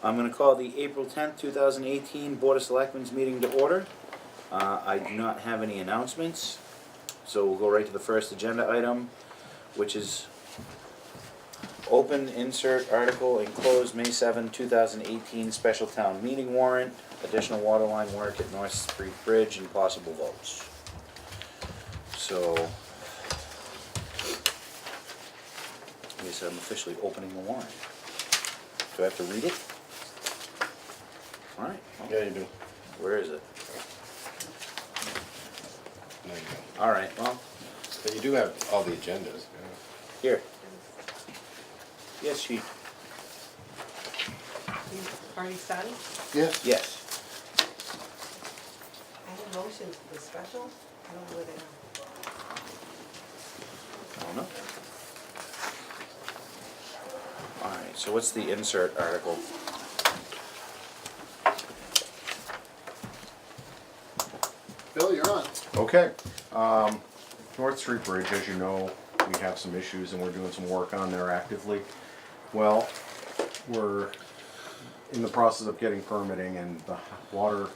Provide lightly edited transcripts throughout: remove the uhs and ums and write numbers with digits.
I'm gonna call the April 10th, 2018 Board of Selectmen's meeting to order. I do not have any announcements, so we'll go right to the first agenda item, which is open, insert article, and close May 7, 2018 special town meeting warrant, additional water line work at North Street Bridge, and possible votes. So, I guess I'm officially opening the warrant. Do I have to read it? All right. Well, Yeah, you do. where is it? No, you don't. All right. Well, But you do have all the agendas. here. Yes, she. You've already started? Yes. Yes. I have motions for the special. I don't know where they are. I don't know. All right. So what's the insert article? Bill, you're on. Okay, North Street Bridge, as you know, we have some issues and we're doing some work on there actively. Well, we're in the process of getting permitting, and the water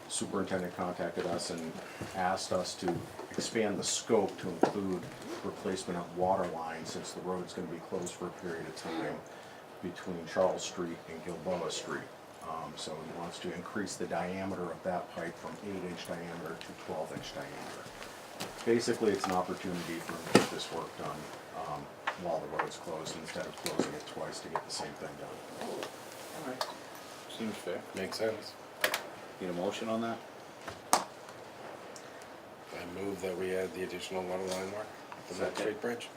superintendent contacted us and asked us to expand the scope to include replacement of water lines, since the road's gonna be closed for a period of time between Charles Street and Gilboa Street. So he wants to increase the diameter of that pipe from 8-inch diameter to 12-inch diameter. Basically, it's an opportunity for him to get this work done while the road's closed, instead of closing it twice to get the same thing done. All right. Seems fair. Makes sense. Need a motion on that? I move that we add the additional water line work at the North Second. Street Bridge.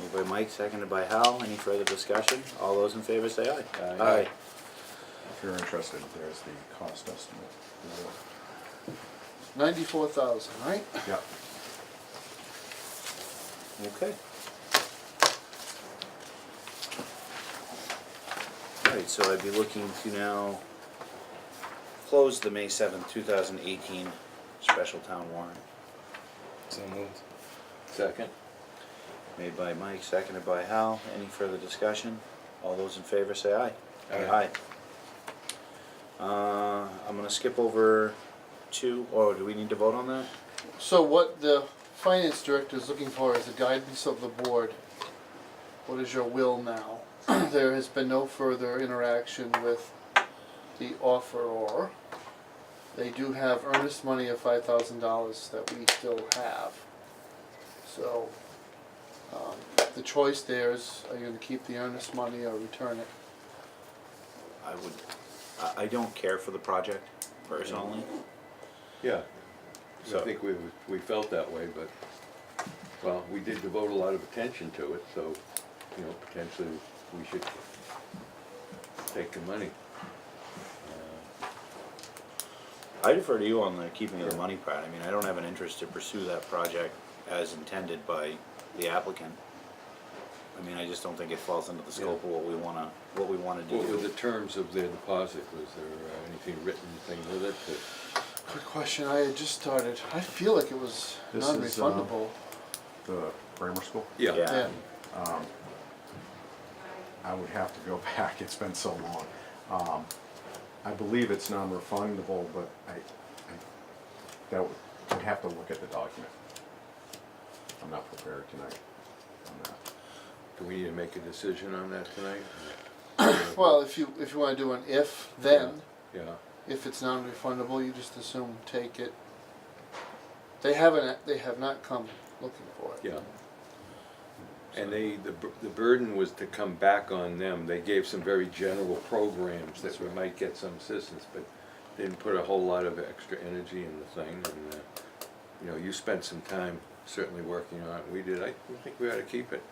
Moved by Mike, seconded by Hal. Any further discussion? All those in favor say aye. Aye. If you're interested, there's the cost estimate. 94,000, right? Yep. Okay. All right, so I'd be looking to now close the May 7th, 2018 special town warrant. So moved. Second. Made by Mike, seconded by Hal. Any further discussion? All those in favor say aye. Aye. I'm gonna skip over two, or do we need to vote on that? So what the finance director is looking for is the guidance of the board. What is your will now? There has been no further interaction with the offeror. They do have earnest money of $5,000 that we still have. So, the choice there is, are you gonna keep the earnest money or return it? I don't care for the project personally. Yeah, So- I think we felt that way, but, well, we did devote a lot of attention to it, so, you know, potentially we should take the money. I defer to you on the keeping of the money part. I mean, I don't have an interest to pursue that project as intended by the applicant. I mean, I just don't think it falls into the scope of what we wanna do. What were the terms of their deposit? Was there anything written thing with it that? Good question, I had just started. I feel like it was This is, non-refundable. The grammar school? Yeah. Yeah. I would have to go back, it's been so long. I believe it's non-refundable, but I'd have to look at the document. I'm not prepared tonight on that. Do we need to make a decision on that tonight? Well, if you wanna do an if, then, Yeah, if it's non-refundable, you just assume take it. They have not come looking for it. yeah. And the burden was to come back on them. They gave some very general programs that we might get some assistance, but didn't put a whole lot of extra energy in the thing. And, you know, you spent some time certainly working on it. We did. I think we ought to keep it.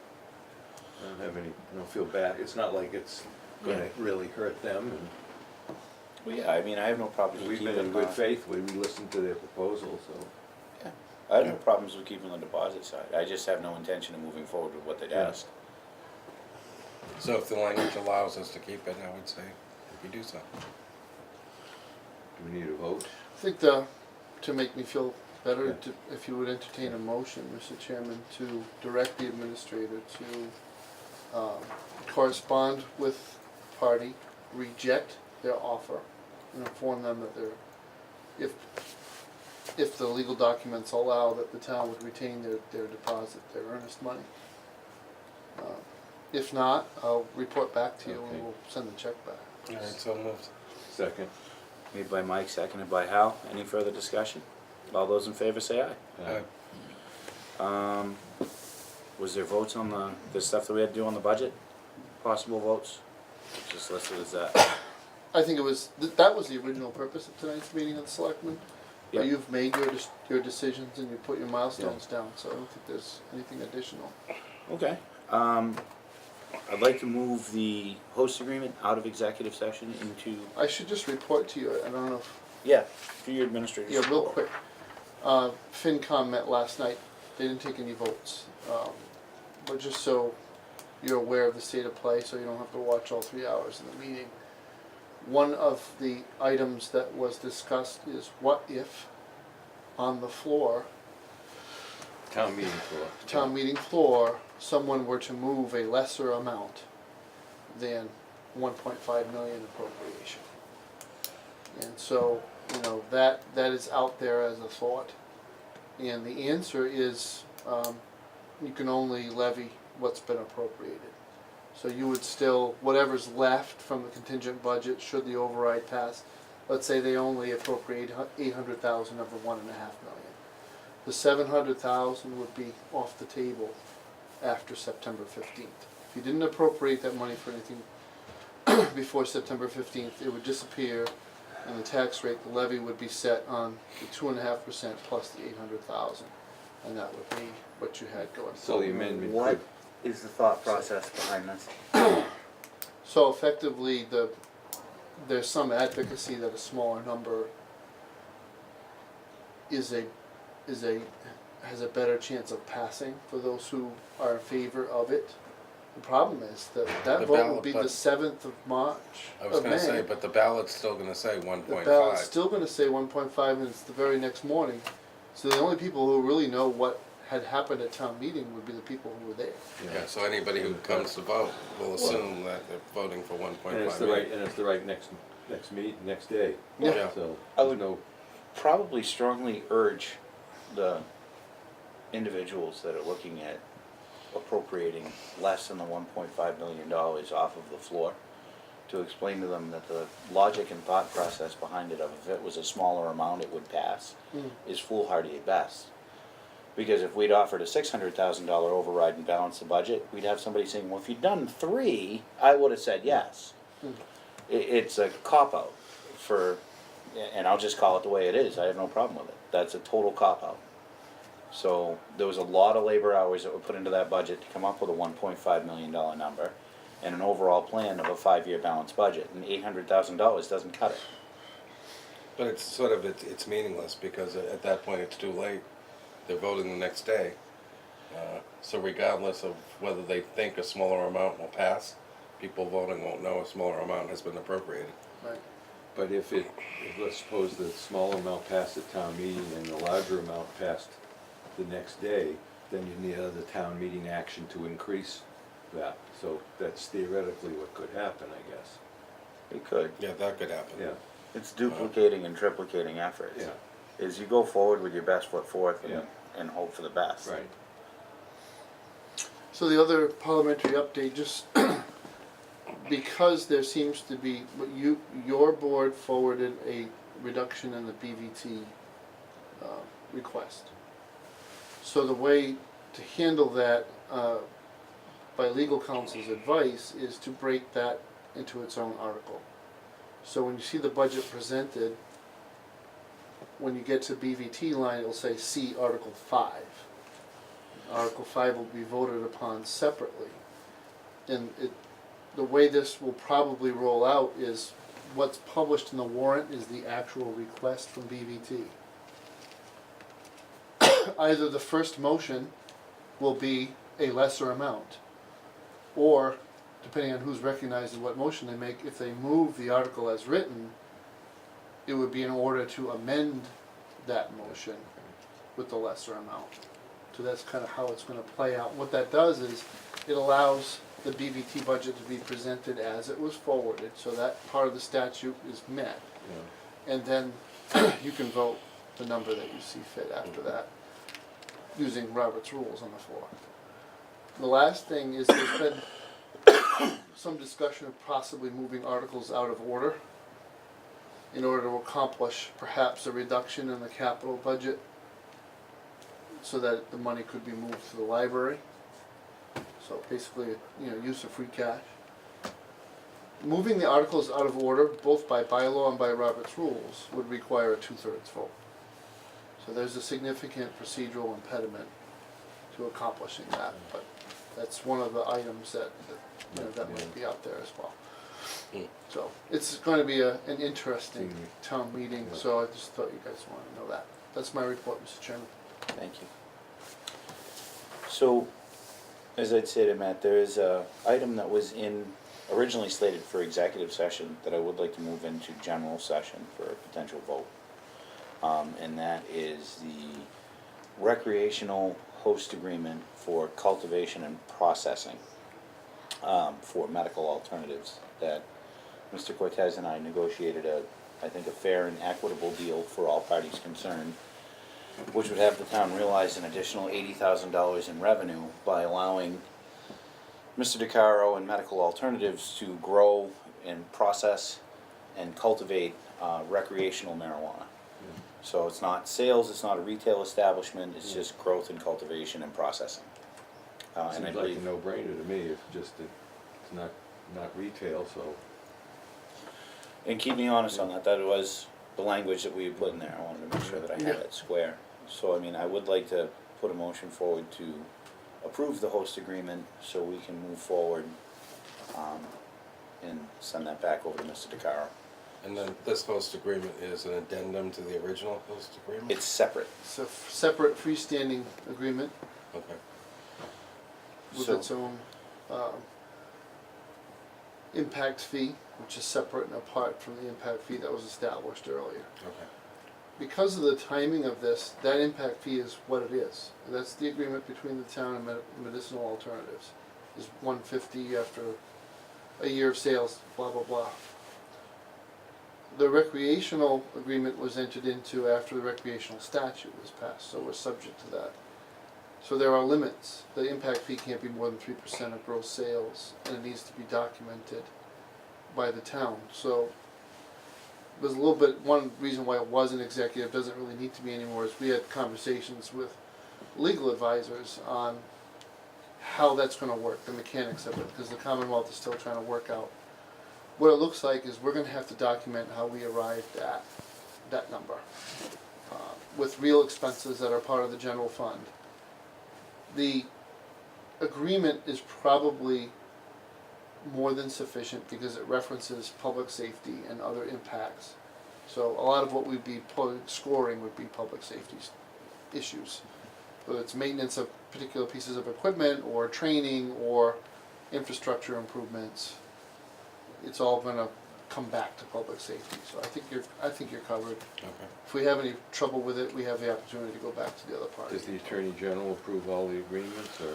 I don't have any, I don't feel bad. It's not like it's gonna really hurt them, and Well, yeah, I mean, I have no problems with we've keeping. been in good faith. We listened to their proposal, so. Yeah. I have no problems with keeping the deposit side. I just have no intention of moving forward with what they'd Yeah. asked. So if the language allows us to keep it, I would say we do so. Do we need a vote? I think to make me feel better, Yeah. if you would entertain a motion, Mr. Chairman, to direct the administrator to correspond with party reject their offer and inform them that if the legal documents allow, that the town would retain their deposit, their earnest money. If not, I'll report back to you Okay. and we'll send the check back. All right, so moved. Second. Made by Mike, seconded by Hal. Any further discussion? All those in favor say aye. Was there votes on the stuff that we had to do on the budget? Possible votes? Just listed as that. I think it was, that was the original purpose of tonight's meeting of the selectmen. Yep. You've made your decisions and you put your milestones down, so I don't think there's anything additional. Okay. I'd like to move the host agreement out of executive session into, I should just report to you, I don't know if, yeah, for your administrative yeah, real support. quick. FinCom met last night, they didn't take any votes. But just so you're aware of the state of play, so you don't have to watch all 3 hours of the meeting. One of the items that was discussed is what if, on the floor, Town meeting floor. town meeting floor, someone were to move a lesser amount than 1.5 million appropriation. And so, that is out there as a thought. And the answer is, you can only levy what's been appropriated. So you would still, whatever's left from the contingent budget, should the override pass, let's say they only appropriate 800,000 of the 1.5 million. The 700,000 would be off the table after September 15th. If you didn't appropriate that money for anything before September 15th, it would disappear, and the tax rate, the levy would be set on the 2.5% plus the 800,000, and that would be what you had going. So the amendment What could, is the thought process behind this? So effectively, there's some advocacy that a smaller number has a better chance of passing for those who are in favor of it. The problem is that The vote will ballot, be but- the 7th of March, I was of gonna say, May. but the ballot's still gonna say The 1.5. ballot's still gonna say 1.5 and it's the very next morning. So the only people who really know what had happened at town meeting would be the people who were there. Yeah, so anybody who comes to vote will assume that they're voting for 1.5 and it's the million. right, next day. Yeah. So, I would- no, Probably strongly urge the individuals that are looking at appropriating less than the $1.5 million off of the floor to explain to them that the logic and thought process behind it, of if it was a smaller amount it would pass, is foolhardy at best. Because if we'd offered a $600,000 override and balanced the budget, we'd have somebody saying, well, if you'd done 3, I would have said yes. It's a cop-out for, and I'll just call it the way it is, I have no problem with it. That's a total cop-out. So there was a lot of labor hours that were put into that budget to come up with a $1.5 million number and an overall plan of a 5-year balanced budget, and $800,000 doesn't cut it. But it's sort of, it's meaningless, because at that point it's too late. They're voting the next day. So regardless of whether they think a smaller amount will pass, people voting won't know a smaller amount has been appropriated. Right. but if let's suppose the smaller amount passed at town meeting and the larger amount passed the next day, then you need another town meeting action to increase that. So that's theoretically what could happen, I guess. It could. Yeah, that could happen. Yeah, It's duplicating and triplicating efforts. yeah, Is you go forward with your best foot forth and, Yeah. and hope for the best. right. So the other parliamentary update, just because there seems to be, your board forwarded a reduction in the BVT request. So the way to handle that, by legal counsel's advice, is to break that into its own article. So when you see the budget presented, when you get to BVT line, it'll say see Article 5. Article 5 will be voted upon separately. And the way this will probably roll out is what's published in the warrant is the actual request from BVT. Either the first motion will be a lesser amount, or, depending on who's recognizing what motion they make, if they move the article as written, it would be in order to amend that motion with the lesser amount. So that's kind of how it's going to play out. What that does is it allows the BVT budget to be presented as it was forwarded, so that part of the statute is met. Yeah. And then you can vote the number that you see fit after that, using Robert's rules on the floor. The last thing is there's been some discussion of possibly moving articles out of order in order to accomplish perhaps a reduction in the capital budget so that the money could be moved to the library. So basically, use of free cash. Moving the articles out of order, both by bylaw and by Robert's rules, would require a 2/3 vote. So there's a significant procedural impediment to accomplishing that, but that's one of the items that might be out there as well. So it's going to be an interesting town meeting, so I just thought you guys wanted to know that. That's my report, Mr. Chairman. Thank you. So, as I'd say to Matt, there is a item that was originally slated for executive session that I would like to move into general session for a potential vote. And that is the recreational host agreement for cultivation and processing for medical alternatives that Mr. Cortez and I negotiated I think a fair and equitable deal for all parties concerned, which would have the town realize an additional $80,000 in revenue by allowing Mr. DeCaro and Medical Alternatives to grow and process and cultivate recreational marijuana. So it's not sales, it's not a retail establishment, it's just growth and cultivation and processing. And I Seems like a believe, no-brainer to me, it's just that it's not retail, so. and keep me honest on that, that was the language that we had put in there, I wanted to make sure that I had it square. So, I mean, I would like to put a motion forward to approve the host agreement so we can move forward and send that back over to Mr. DeCaro. And then this host agreement is an addendum to the original host agreement? It's separate. It's a separate freestanding agreement Okay. with So- its own impact fee, which is separate and apart from the impact fee that was established earlier. Okay. Because of the timing of this, that impact fee is what it is. And that's the agreement between the town and Medicinal Alternatives. Is $150 after a year of sales, blah, blah, blah. The recreational agreement was entered into after the recreational statute was passed, so we're subject to that. So there are limits. The impact fee can't be more than 3% of gross sales, and it needs to be documented by the town. So there's a little bit, one reason why it was an executive, doesn't really need to be anymore, is we had conversations with legal advisors on how that's gonna work, the mechanics of it, because the Commonwealth is still trying to work out. What it looks like is we're gonna have to document how we arrived at that number, with real expenses that are part of the general fund. The agreement is probably more than sufficient because it references public safety and other impacts. So a lot of what we'd be scoring would be public safety issues, whether it's maintenance of particular pieces of equipment or training or infrastructure improvements. It's all gonna come back to public safety. So I think you're covered. Okay. If we have any trouble with it, we have the opportunity to go back to the other party. Does the Attorney General approve all the agreements, or?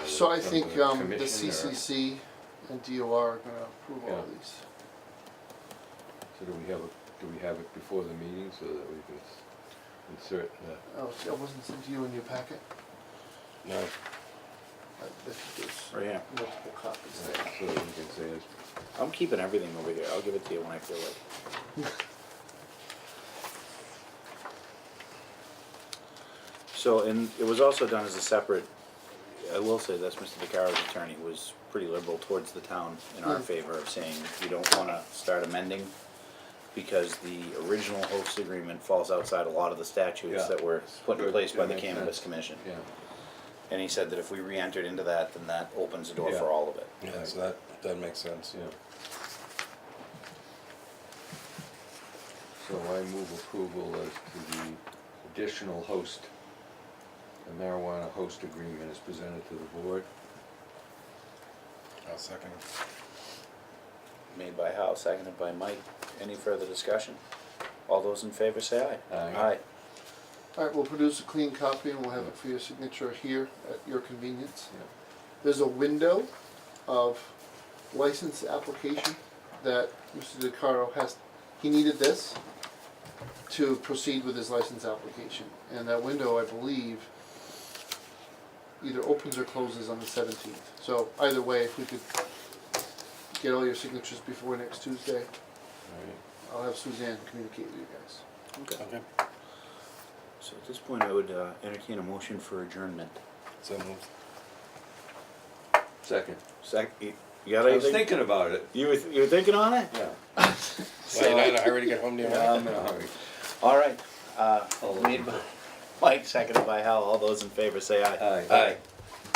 So I think the commission, or- CCC and DOR are gonna approve all of Yeah. these. So do we have it before the meeting so that we can insert the? Oh, see, I wasn't sent to you in your packet? No. There's Right here. multiple copies there. So that we can say it's. I'm keeping everything over here, I'll give it to you when I feel like. So, and it was also done as a separate, I will say this, Mr. DeCaro's attorney was pretty liberal towards the town in our favor of saying, you don't wanna start amending because the original host agreement falls outside a lot of the statutes Yeah. that were put in Good. place by That the makes Cannabis sense. Commission. Yeah. And he said that if we re-entered into that, then that opens the door Yeah. for all of it. Yeah, so that makes sense. Yeah. So I move approval as to the additional host, the marijuana host agreement is presented to the board. I'll second it. Made by Hal, seconded by Mike. Any further discussion? All those in favor say aye. Aye. All right, we'll produce a clean copy and we'll have it for your signature here at your convenience. Yeah. There's a window of license application that Mr. DeCaro has, he needed this to proceed with his license application. And that window, I believe, either opens or closes on the 17th. So either way, if we could get all your signatures before next Tuesday, I'll have Suzanne communicate with you guys. Okay. Okay. So at this point, I would entertain a motion for adjournment. So moved. Second. You got I was anything? thinking about it. You were thinking on it? Yeah. Well, you're not in a hurry to get home, do you? Yeah, I'm in a hurry. All right. All Made by Mike, seconded by Hal. All those in favor say aye. Aye. Aye.